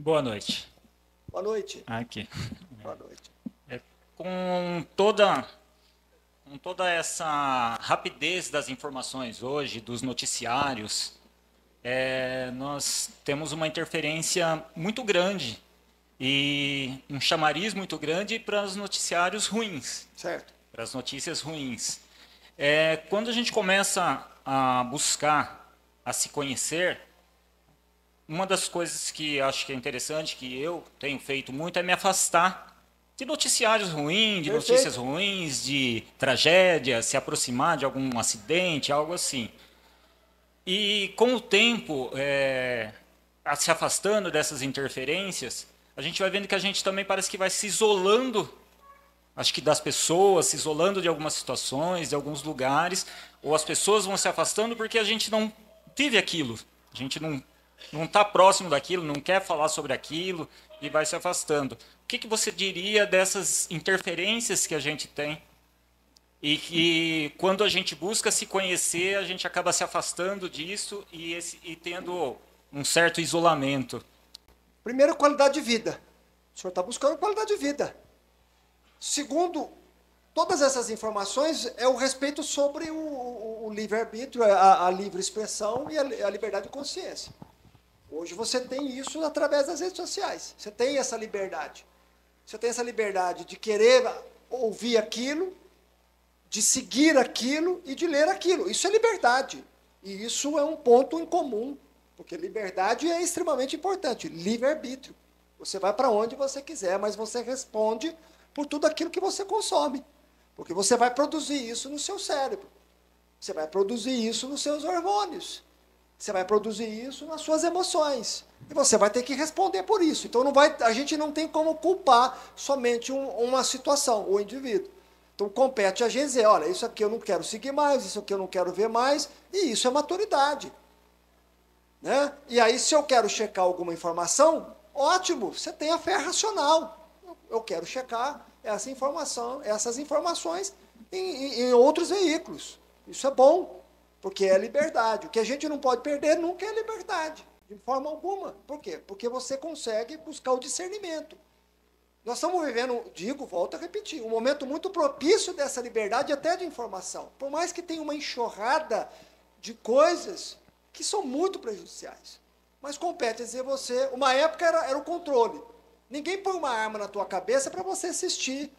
Boa noite. Boa noite. Aqui. Boa noite. Com toda essa rapidez das informações hoje, dos noticiários, nós temos uma interferência muito grande e um chamariz muito grande para os noticiários ruins, Certo. para as notícias ruins. Quando a gente começa a buscar, a se conhecer, uma das coisas que acho que é interessante, que eu tenho feito muito, é me afastar de noticiários ruins, de notícias Perfeito. ruins, de tragédia, se aproximar de algum acidente, algo assim. E com o tempo, se afastando dessas interferências, a gente vai vendo que a gente também parece que vai se isolando, acho que das pessoas, se isolando de algumas situações, de alguns lugares, ou as pessoas vão se afastando porque a gente não vive aquilo, a gente não está próximo daquilo, não quer falar sobre aquilo e vai se afastando. O que você diria dessas interferências que a gente tem e que quando a gente busca se conhecer, a gente acaba se afastando disso e tendo um certo isolamento? Primeiro, qualidade de vida. O senhor está buscando qualidade de vida. Segundo, todas essas informações é o respeito sobre o livre-arbítrio, a livre expressão e a liberdade de consciência. Hoje você tem isso através das redes sociais. Você tem essa liberdade. Você tem essa liberdade de querer ouvir aquilo, de seguir aquilo e de ler aquilo. Isso é liberdade. E isso é um ponto em comum, porque liberdade é extremamente importante. Livre-arbítrio. Você vai para onde você quiser, mas você responde por tudo aquilo que você consome. Porque você vai produzir isso no seu cérebro. Você vai produzir isso nos seus hormônios. Você vai produzir isso nas suas emoções. E você vai ter que responder por isso. Então a gente não tem como culpar somente uma situação, o indivíduo. Então compete a gente dizer, olha, isso aqui eu não quero seguir mais, isso aqui eu não quero ver mais, e isso é maturidade. Né? E aí, se eu quero checar alguma informação, ótimo, você tem a fé racional. Eu quero checar essas informações em outros veículos. Isso é bom, porque é liberdade. O que a gente não pode perder nunca é liberdade, de forma alguma. Por quê? Porque você consegue buscar o discernimento. Nós estamos vivendo, volto a repetir, um momento muito propício dessa liberdade até de informação. Por mais que tenha uma enxurrada de coisas que são muito prejudiciais. Mas compete dizer você, uma época era o controle. Ninguém põe uma arma na tua cabeça para você assistir,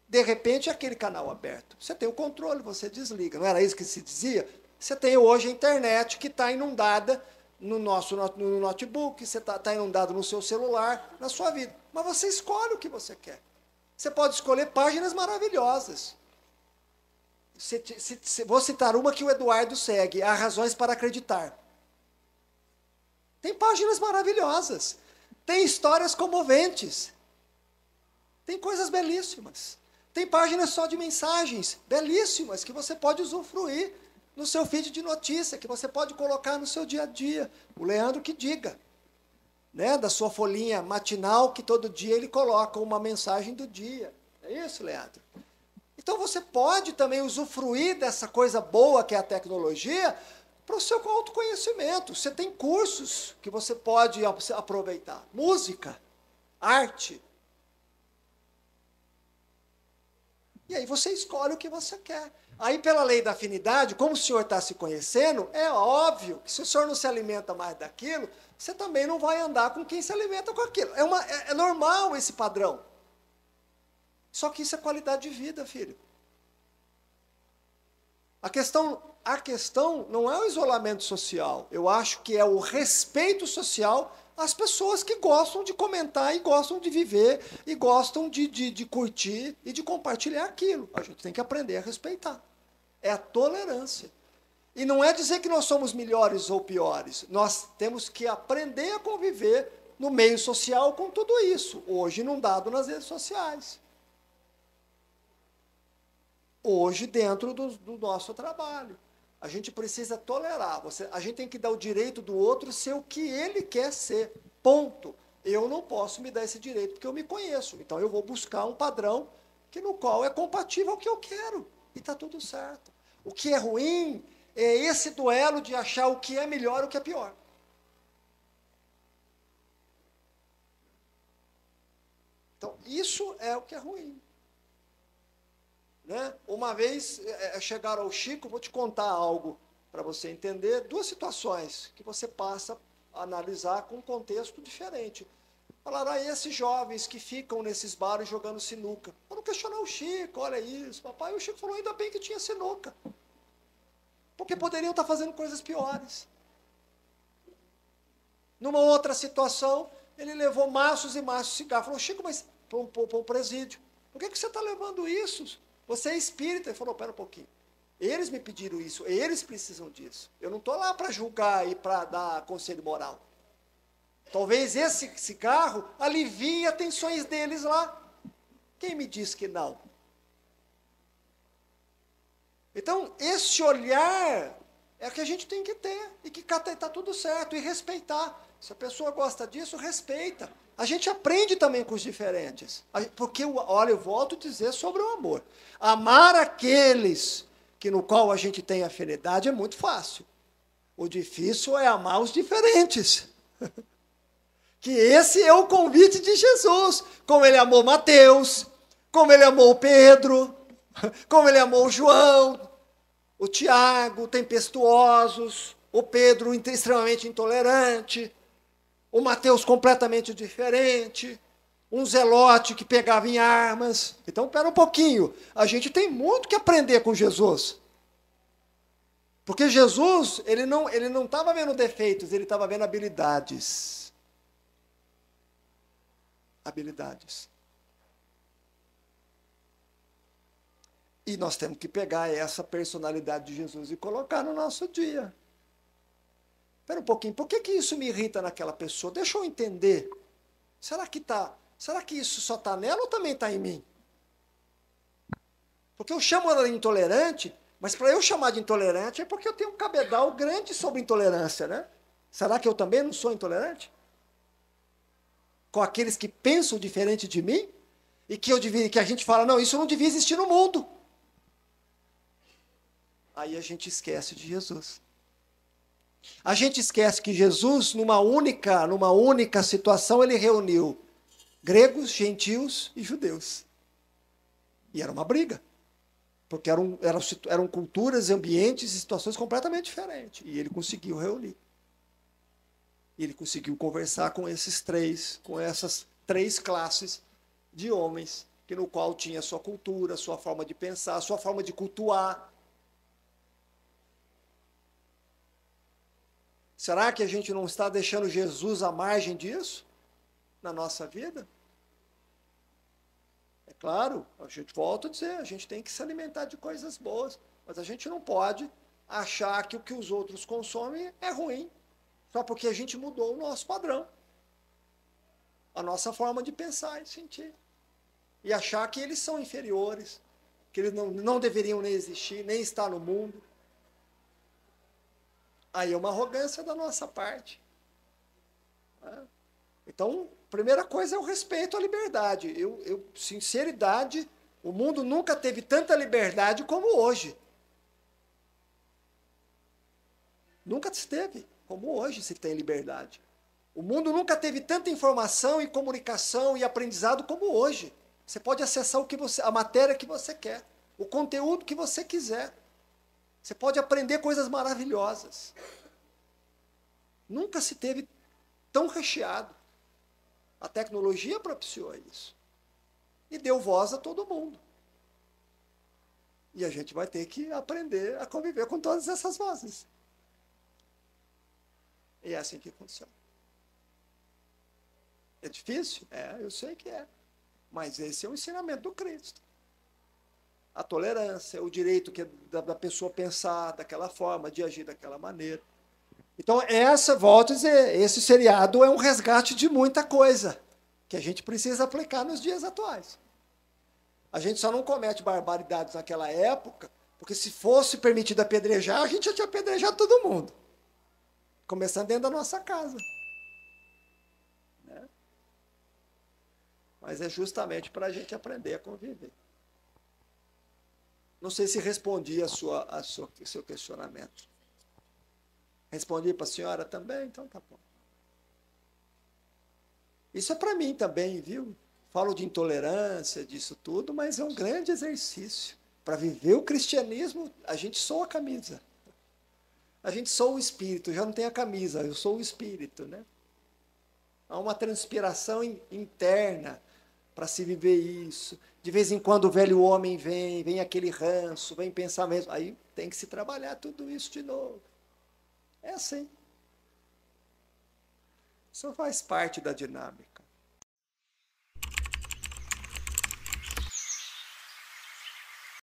de repente, aquele canal aberto. Você tem o controle, você desliga. Não era isso que se dizia? Você tem hoje a internet que está inundada no notebook, você está inundado no seu celular, na sua vida. Mas você escolhe o que você quer. Você pode escolher páginas maravilhosas. Vou citar uma que o Eduardo segue, Há Razões para Acreditar. Tem páginas maravilhosas. Tem histórias comoventes. Tem coisas belíssimas. Tem páginas só de mensagens belíssimas que você pode usufruir no seu feed de notícia, que você pode colocar no seu dia a dia. O Leandro que diga. Né, da sua folhinha matinal, que todo dia ele coloca uma mensagem do dia. É isso, Leandro? Então você pode também usufruir dessa coisa boa que é a tecnologia para o seu autoconhecimento. Você tem cursos que você pode aproveitar. Música, arte. E aí você escolhe o que você quer. Aí, pela lei da afinidade, como o senhor está se conhecendo, é óbvio que se o senhor não se alimenta mais daquilo, você também não vai andar com quem se alimenta com aquilo. É normal esse padrão. Só que isso é qualidade de vida, filho. A questão não é o isolamento social. Eu acho que é o respeito social às pessoas que gostam de comentar e gostam de viver e gostam de curtir e de compartilhar aquilo. A gente tem que aprender a respeitar. É a tolerância. E não é dizer que nós somos melhores ou piores. Nós temos que aprender a conviver no meio social com tudo isso. Hoje não dado nas redes sociais. Hoje dentro do nosso trabalho. A gente precisa tolerar. A gente tem que dar o direito do outro ser o que ele quer ser. Ponto. Eu não posso me dar esse direito porque eu me conheço. Então eu vou buscar um padrão no qual é compatível ao que eu quero. E está tudo certo. O que é ruim é esse duelo de achar o que é melhor e o que é pior. Então, isso é o que é ruim. Né? Uma vez chegaram ao Chico, vou te contar algo para você entender, duas situações que você passa a analisar com um contexto diferente. Falaram, esses jovens que ficam nesses bares jogando sinuca. Foram questionar o Chico, olha isso, papai. E o Chico falou, ainda bem que tinha sinuca. Porque poderiam estar fazendo coisas piores. Numa outra situação, ele levou maços e maços de cigarro. Falou, Chico, mas para um presídio, por que você está levando isso? Você é espírita. Ele falou, pera um pouquinho. Eles me pediram isso, eles precisam disso. Eu não estou lá para julgar e para dar conselho moral. Talvez esse cigarro alivie as tensões deles lá. Quem me diz que não? Então, esse olhar é o que a gente tem que ter. E que está tudo certo. E respeitar. Se a pessoa gosta disso, respeita. A gente aprende também com os diferentes. Porque, olha, eu volto a dizer sobre o amor. Amar aqueles que no qual a gente tem afinidade é muito fácil. O difícil é amar os diferentes. Que esse é o convite de Jesus. Como ele amou Mateus, como ele amou Pedro, como ele amou João, o Tiago, tempestuosos, o Pedro extremamente intolerante, o Mateus completamente diferente, um Zelote que pegava em armas. Então, espera um pouquinho, a gente tem muito que aprender com Jesus. Porque Jesus, ele não estava vendo defeitos, ele estava vendo habilidades. Habilidades. E nós temos que pegar essa personalidade de Jesus e colocar no nosso dia. Espera um pouquinho, por que isso me irrita naquela pessoa? Deixa eu entender. Será que isso só está nela ou também está em mim? Porque eu chamo ela de intolerante, mas para eu chamar de intolerante é porque eu tenho um cabedal grande sobre intolerância, né? Será que eu também não sou intolerante? Com aqueles que pensam diferente de mim? E que a gente fala, não, isso não devia existir no mundo. Aí a gente esquece de Jesus. A gente esquece que Jesus, numa única situação, ele reuniu gregos, gentios e judeus. E era uma briga. Porque eram culturas, ambientes e situações completamente diferentes. E ele conseguiu reunir. E ele conseguiu conversar com essas três classes de homens, no qual tinha a sua cultura, a sua forma de pensar, a sua forma de cultuar. Será que a gente não está deixando Jesus à margem disso na nossa vida? É claro, a gente volta a dizer, a gente tem que se alimentar de coisas boas, mas a gente não pode achar que o que os outros consomem é ruim, só porque a gente mudou o nosso padrão, a nossa forma de pensar e sentir. E achar que eles são inferiores, que eles não deveriam nem existir, nem estar no mundo. Aí é uma arrogância da nossa parte. Então, primeira coisa é o respeito à liberdade. Sinceridade, o mundo nunca teve tanta liberdade como hoje. Nunca esteve como hoje se tem liberdade. O mundo nunca teve tanta informação e comunicação e aprendizado como hoje. Você pode acessar a matéria que você quer, o conteúdo que você quiser. Você pode aprender coisas maravilhosas. Nunca se teve tão recheado. A tecnologia propiciou isso. E deu voz a todo mundo. E a gente vai ter que aprender a conviver com todas essas vozes. E é assim que funciona. É difícil? Eu sei que é. Mas esse é o ensinamento do Cristo. A tolerância, o direito da pessoa pensar daquela forma, de agir daquela maneira. Então, volto a dizer, esse seriado é um resgate de muita coisa que a gente precisa aplicar nos dias atuais. A gente só não comete barbaridades naquela época, porque se fosse permitido apedrejar, a gente já tinha apedrejado todo mundo. Começando dentro da nossa casa. Né? Mas é justamente para a gente aprender a conviver. Não sei se respondi ao seu questionamento. Respondi para a senhora também? Então tá bom. Isso é para mim também, viu? Falo de intolerância, disso tudo, mas é um grande exercício. Para viver o cristianismo, a gente soa a camisa. A gente soa o espírito, já não tem a camisa, eu sou o espírito, né? Há uma transpiração interna para se viver isso. De vez em quando o velho homem vem aquele ranço, vem pensamento. Aí tem que se trabalhar tudo isso de novo. É assim. Isso faz parte da dinâmica.